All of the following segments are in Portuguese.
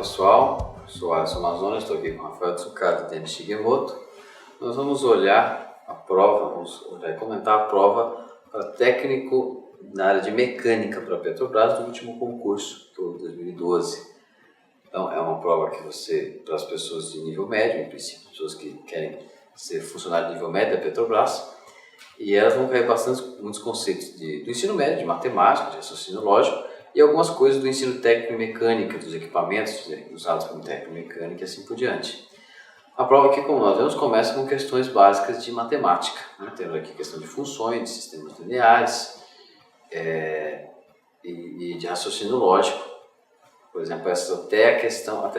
pessoal, eu sou Alisson Amazonas, estou aqui com o Rafael Tsukato e Denis Shigemoto. Nós vamos olhar a prova, vamos comentar a prova para técnico na área de mecânica para a Petrobras do último concurso, do 2012. Então é uma prova que para as pessoas de nível médio, em princípio, pessoas que querem ser funcionário de nível médio da Petrobras, e elas vão cair muitos conceitos do ensino médio, de matemática, de raciocínio lógico, e algumas coisas do ensino técnico e mecânica, dos equipamentos usados como técnico e mecânica e assim por diante. A prova aqui, como nós vemos, começa com questões básicas de matemática. Temos aqui questão de funções, de sistemas lineares e de raciocínio lógico. Por exemplo, essa até a questão, a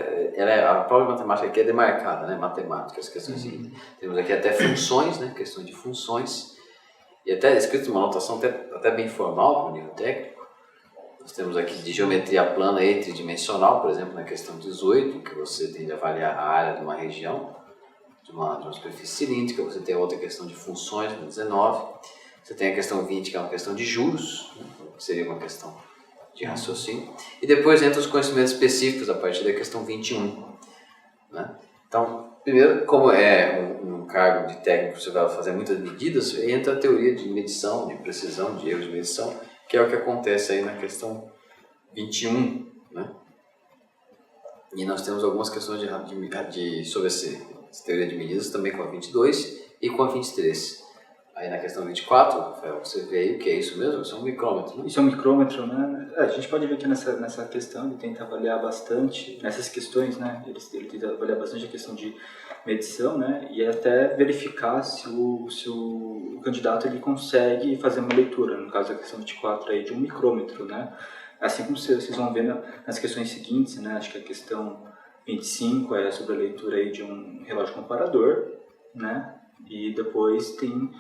prova de matemática aqui é demarcada, né? Matemática, as questões seguintes. Temos aqui até funções, né? Questões de funções, e até escrito uma anotação até bem formal para o nível técnico. Nós temos aqui de geometria plana e tridimensional, por exemplo, na questão 18, que você tem de avaliar a área de uma região, de uma superfície cilíndrica. Você tem outra questão de funções, na 19. Você tem a questão 20, que é uma questão de juros, né? Que seria uma questão de raciocínio. E depois entra os conhecimentos específicos a partir da questão 21. Né? Então, primeiro, como é um cargo de técnico, você vai fazer muitas medidas, entra a teoria de medição, de precisão, de erros de medição, que é o que acontece aí na questão 21, né? E nós temos algumas questões sobre essa teoria de medidas também com a 22 e com a 23. Aí na questão 24, Rafael, você vê aí o que é isso mesmo? Isso é um micrômetro, né? Isso é um micrômetro, né? A gente pode ver aqui nessa questão, ele tenta avaliar bastante, nessas questões, né? Ele tenta avaliar bastante a questão de medição, né? E até verificar se o candidato ele consegue fazer uma leitura, no caso da questão 24 aí, de um micrômetro, né? Assim como vocês vão ver nas questões seguintes, né? Acho que a questão 25 é sobre a leitura aí de um relógio comparador, né? E depois tem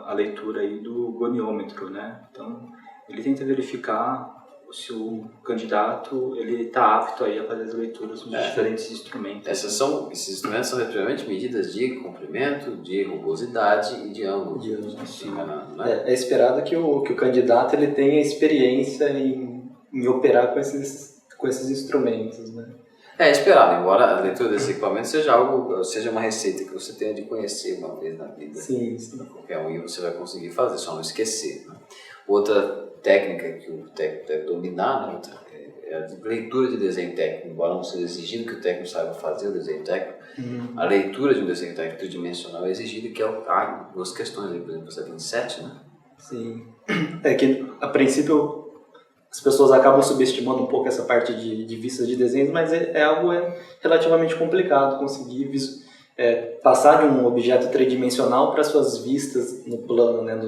a leitura aí do goniômetro, né? Então, ele tenta verificar se o candidato ele está apto aí a fazer as leituras dos diferentes instrumentos. Esses instrumentos são realmente medidas de comprimento, de rugosidade e de ângulo. É esperado que o candidato ele tenha experiência em operar com esses instrumentos, né? É esperado, embora a leitura desse equipamento seja uma receita que você tenha de conhecer uma vez na vida. Sim. Qualquer um você vai conseguir fazer, só não esquecer. Né? Outra técnica que o técnico deve dominar, né, é a leitura de desenho técnico, embora não seja exigido que o técnico saiba fazer o desenho técnico. A leitura de um desenho técnico tridimensional é exigida, que é duas questões, por exemplo, essa 27, né? Sim. É que, a princípio, as pessoas acabam subestimando um pouco essa parte de vistas de desenhos, mas é algo relativamente complicado conseguir passar de um objeto tridimensional para suas vistas no plano, né?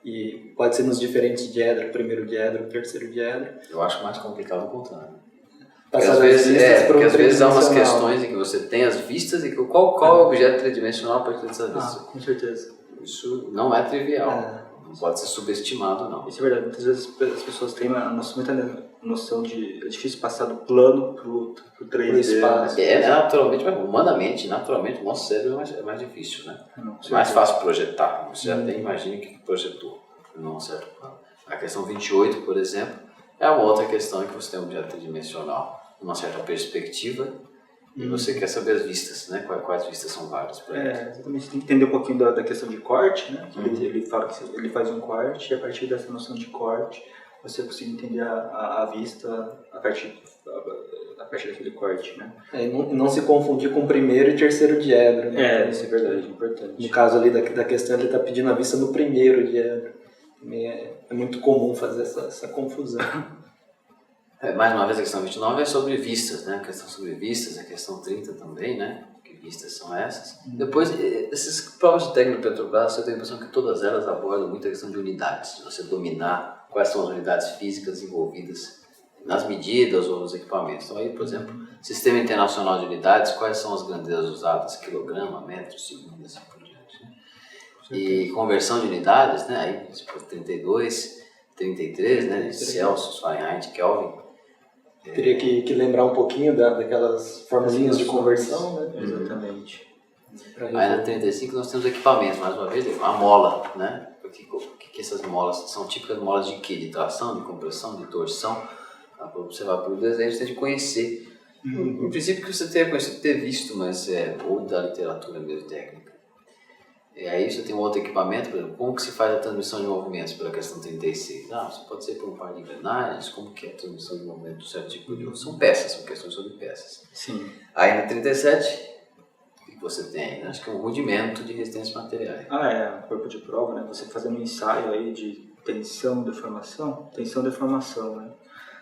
E pode ser nos diferentes diedros, primeiro diedro, terceiro diedro. Eu acho mais complicado o contrário. Porque às vezes há umas questões em que você tem as vistas e qual é o objeto tridimensional a partir dessas vistas. Com certeza. Isso não é trivial. Não pode ser subestimado, não. Isso é verdade. Muitas vezes as pessoas têm muita noção de... É difícil passar do plano pro 3D. Naturalmente, humanamente, o nosso cérebro é mais difícil, né? É mais fácil projetar. Você já imagina o que projetou. Não, certo? A questão 28, por exemplo, é uma outra questão em que você tem um objeto tridimensional, uma certa perspectiva, e você quer saber as vistas, né? Quais vistas são várias para ele. Exatamente. Você tem que entender um pouquinho da questão de corte, né? Ele fala que ele faz um corte, e a partir dessa noção de corte, você consegue entender a vista a partir daquele corte, né? E não se confundir com o primeiro e terceiro diedro, né? Isso é verdade, importante. No caso ali da questão, ele está pedindo a vista no primeiro diedro. Também é muito comum fazer essa confusão. Mais uma vez, a questão 29 é sobre vistas, né? A questão sobre vistas, a questão 30 também, né? Que vistas são essas. Depois, essas provas de técnico Petrobras, eu tenho a impressão que todas elas abordam muito a questão de unidades, de você dominar quais são as unidades físicas envolvidas nas medidas ou nos equipamentos. Então aí, por exemplo, Sistema Internacional de Unidades, quais são as grandezas usadas? Quilograma, metro, segundo, assim por diante. Né? E conversão de unidades, né? Aí, tipo, 32, 33, né? Celsius, Fahrenheit, Kelvin. Teria que lembrar um pouquinho daquelas formulinhas de conversão, né? Exatamente. Aí na 35 nós temos equipamentos, mais uma vez, a mola, né? O que essas molas são? Típicas molas de quê? De tração, de compressão, de torção. Para observar pelo desenho, você tem que conhecer Em princípio que você tenha conhecido, ter visto, mas ou da literatura mesmo técnica. E aí você tem um outro equipamento, por exemplo, como que se faz a transmissão de movimentos pela questão 36? Você pode ser por um par de engrenagens, como que é a transmissão de movimentos de certo tipo de... São peças, são questões sobre peças. Sim. Aí na 37, o que você tem? Acho que é um rudimento de resistência materiais. Corpo de prova, né? Você fazendo um ensaio aí de tensão, deformação, né?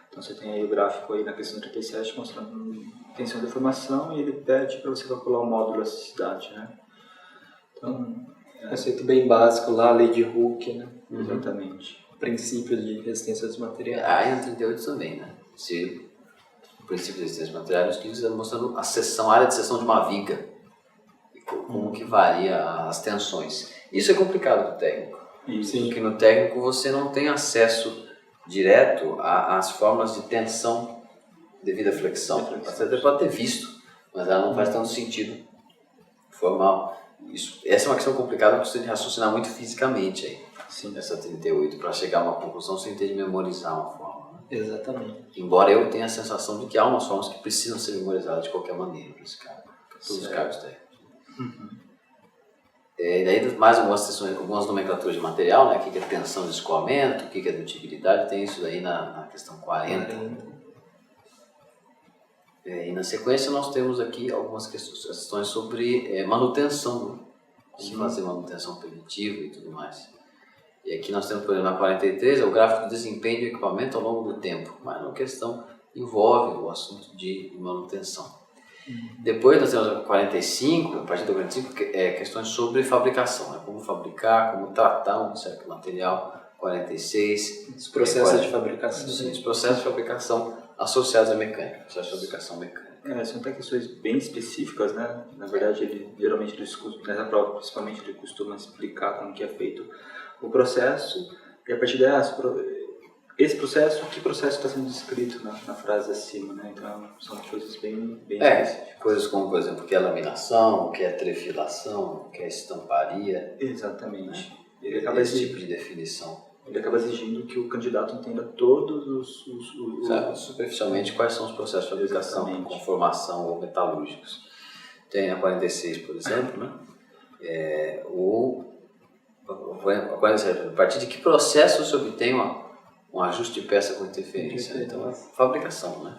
Então você tem aí o gráfico aí na questão 37 mostrando tensão e deformação e ele pede para você calcular o módulo de elasticidade, né? Então, conceito bem básico lá, a lei de Hooke, né? Exatamente. O princípio de resistência dos materiais. Aí na 38 também, né? O princípio de resistência dos materiais nos livros mostrando a área de seção de uma viga e como que varia as tensões. Isso é complicado para o técnico. Sim. Porque no técnico você não tem acesso direto às formas de tensão devido à flexão. Você até pode ter visto, mas ela não faz tanto sentido formal. Essa é uma questão complicada porque você tem que raciocinar muito fisicamente aí. Sim. Essa 38, para chegar a uma conclusão sem ter de memorizar uma forma. Né? Exatamente. Embora eu tenha a sensação de que há umas formas que precisam ser memorizadas de qualquer maneira para esse cara, para todos os cargos técnicos. E daí mais algumas nomenclaturas de material, né? O que é tensão de escoamento, o que é dutibilidade, tem isso daí na questão 40. E na sequência nós temos aqui algumas questões sobre manutenção, né? Como fazer manutenção preventiva e tudo mais. E aqui nós temos, por exemplo, na 43, é o gráfico do desempenho do equipamento ao longo do tempo, mas a questão envolve o assunto de manutenção. Depois nós temos a 45, a partir da 45, questões sobre fabricação, né? Como fabricar, como tratar um certo material. 46. Os processos de fabricação. Sim, os processos de fabricação associados à mecânica, processos de fabricação mecânica. São até questões bem específicas, né? Na verdade, geralmente, nessa prova, principalmente, ele costuma explicar como que é feito o processo e a partir daí, esse processo, que processo está sendo descrito na frase acima, né? Então, são coisas bem específicas. Coisas como, por exemplo, o que é laminação, o que é trefilação, o que é estamparia. Exatamente. Né? Ele acaba esse tipo de definição. Ele acaba exigindo que o candidato entenda todos Sabe, superficialmente, quais são os processos de fabricação, conformação ou metalúrgicos. Tem a 46, por exemplo, né? A partir de que processo se obtém um ajuste de peça com interferência? Então, é fabricação, né?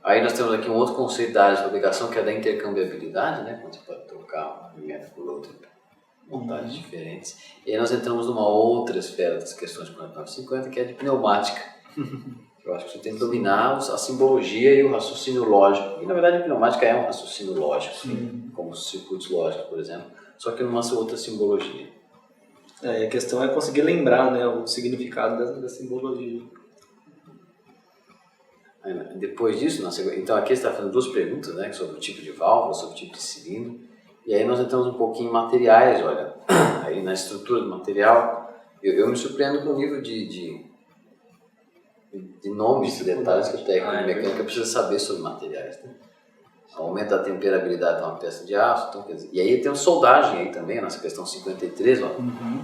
Aí nós temos aqui um outro conceito da área de fabricação, que é da intercambiabilidade, né? Quando você pode trocar um elemento por outro, montagens diferentes. E aí nós entramos numa outra esfera das questões de 4950, que é de pneumática. Eu acho que você tem que dominar a simbologia e o raciocínio lógico. E na verdade a pneumática é um raciocínio lógico, como os circuitos lógicos, por exemplo, só que numa outra simbologia. A questão é conseguir lembrar, né, o significado da simbologia. Depois disso, então aqui você está fazendo duas perguntas, né, sobre o tipo de válvula, sobre o tipo de cilindro. E aí nós entramos um pouquinho em materiais, olha, aí na estrutura do material, eu me surpreendo com o nível de nomes e detalhes que o técnico de mecânica precisa saber sobre materiais, né? O aumento da temperabilidade de uma peça de aço, então, quer dizer, e aí tem a soldagem aí também, nessa questão 53, ó,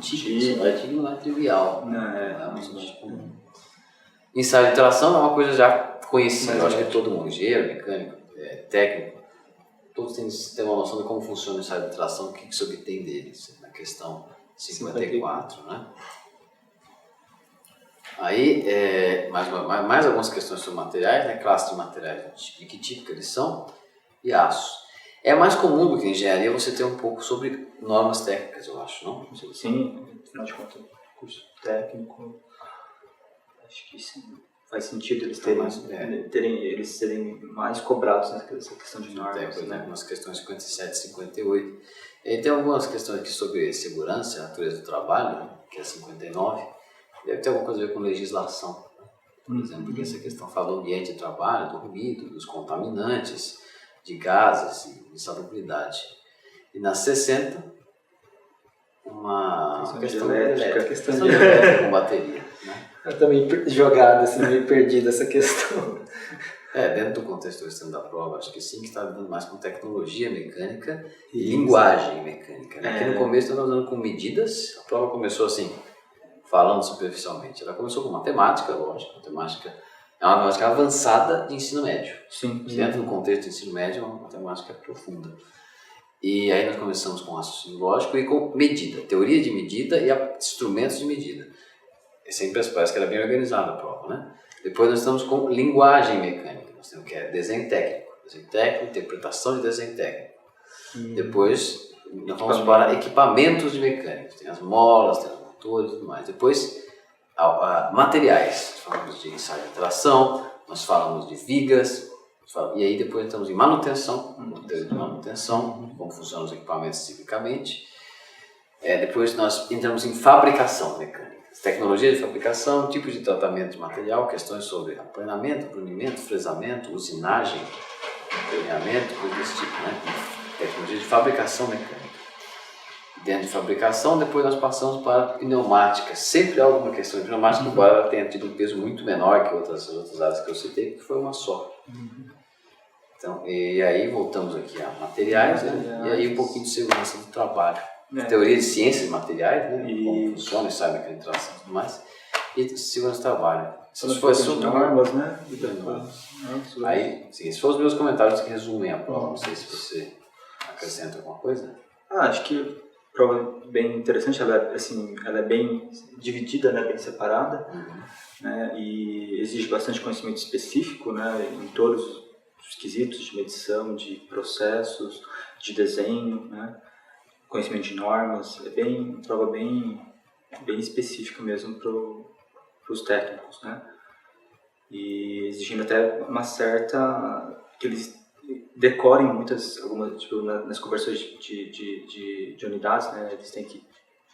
soldagem não é trivial, é uma soldagem comum. Ensaio de tração é uma coisa já conhecida, eu acho que todo mundo, engenheiro, mecânico, técnico, todos têm uma noção de como funciona o ensaio de tração, o que se obtém deles, na questão 54, né? Aí, mais algumas questões sobre materiais, né? Classe de materiais, de que tipo que eles são, e aço. É mais comum do que em engenharia você ter um pouco sobre normas técnicas, eu acho, não? Sim, afinal de contas, curso técnico, acho que sim. Faz sentido eles eles serem mais cobrados nessa questão de normas. Por exemplo, umas questões 57 e 58. E aí tem algumas questões aqui sobre segurança, natureza do trabalho, né? Que é 59. Deve ter alguma coisa a ver com legislação. Por exemplo, porque essa questão fala do ambiente de trabalho, do ruído, dos contaminantes, de gases e insalubridade. E na 60, uma questão de elétrica com bateria. Né? Eu também jogado, assim, meio perdido essa questão. Dentro do contexto do estando da prova, acho que sim, que está lidando mais com tecnologia mecânica e linguagem mecânica. Né? Aqui no começo nós andando com medidas, a prova começou assim, falando superficialmente. Ela começou com matemática, lógico, matemática É uma matemática avançada de ensino médio. Sim. Dentro do contexto do ensino médio, é uma matemática profunda. E aí nós começamos com raciocínio lógico e com medida, teoria de medida e instrumentos de medida. Sempre parece que era bem organizada a prova, né? Depois nós estamos com linguagem mecânica, nós temos que é desenho técnico, interpretação de desenho técnico. Depois nós vamos para equipamentos de mecânica, tem as molas, tem os motores e tudo mais. Depois materiais, nós falamos de ensaio de tração, nós falamos de vigas, e aí depois estamos em manutenção, como funcionam os equipamentos ciclicamente. Depois nós entramos em fabricação mecânica, tecnologia de fabricação, tipos de tratamento de material, questões sobre aplanamento, brunimento, fresamento, usinagem, alinhamento, coisas desse tipo, né? Tecnologia de fabricação mecânica. Dentro de fabricação, depois nós passamos para pneumática. Sempre há alguma questão de pneumática, embora ela tenha tido um peso muito menor que outras áreas que eu citei, que foi uma só. Então, e aí voltamos aqui a materiais, né? E aí um pouquinho de segurança do trabalho. Teoria de ciências de materiais, né? Como funciona, sabe mecânica de tração e tudo mais. E segurança do trabalho. Se for sobre normas, né? Aí, sim, esses foram os meus comentários que resumem a prova. Não sei se você acrescenta alguma coisa. Acho que a prova é bem interessante. Ela é bem dividida, né? Bem separada. Né? E exige bastante conhecimento específico, né? Em todos os quesitos de medição, de processos, de desenho, né? Conhecimento de normas. É uma prova bem específica mesmo para os técnicos, né? E exigindo até uma certa... que eles decorem algumas, tipo, nas conversões de unidades, né? Eles têm que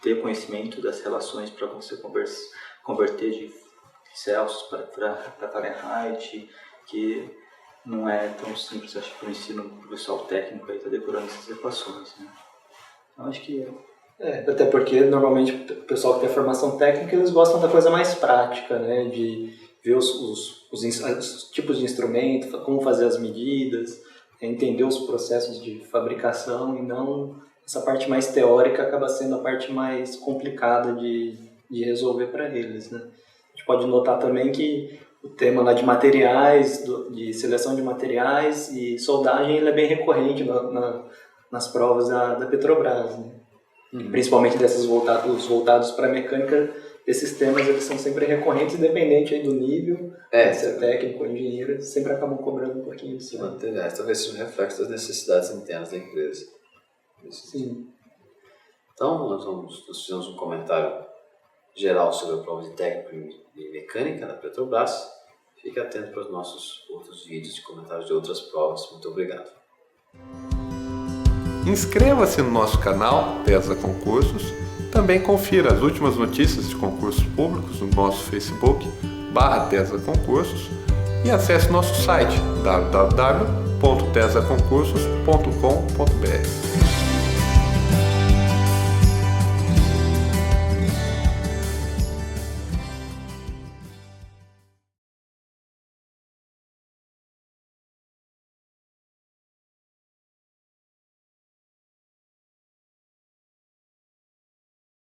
ter conhecimento das relações para você converter de Celsius para Fahrenheit, que não é tão simples, acho que para o ensino pro pessoal técnico aí está decorando essas equações, né? Então acho que até porque normalmente o pessoal que tem formação técnica, eles gostam da coisa mais prática, né? De ver os tipos de instrumento, como fazer as medidas, entender os processos de fabricação, e não essa parte mais teórica acaba sendo a parte mais complicada de resolver para eles, né? A gente pode notar também que o tema lá de materiais, de seleção de materiais e soldagem, ele é bem recorrente nas provas da Petrobras, né? Principalmente desses voltados para a mecânica. Esses temas eles são sempre recorrentes, independente aí do nível, se é técnico ou engenheiro, eles sempre acabam cobrando um pouquinho disso. Talvez seja um reflexo das necessidades internas da empresa. Sim. Então, nós fizemos um comentário geral sobre a prova de técnico e mecânica da Petrobras. Fique atento para os nossos outros vídeos de comentários de outras provas. Muito obrigado. Inscreva-se no nosso canal TESA Concursos. Também confira as últimas notícias de concursos públicos no nosso Facebook /TESA Concursos e acesse nosso site www.tesaconcursos.com.br.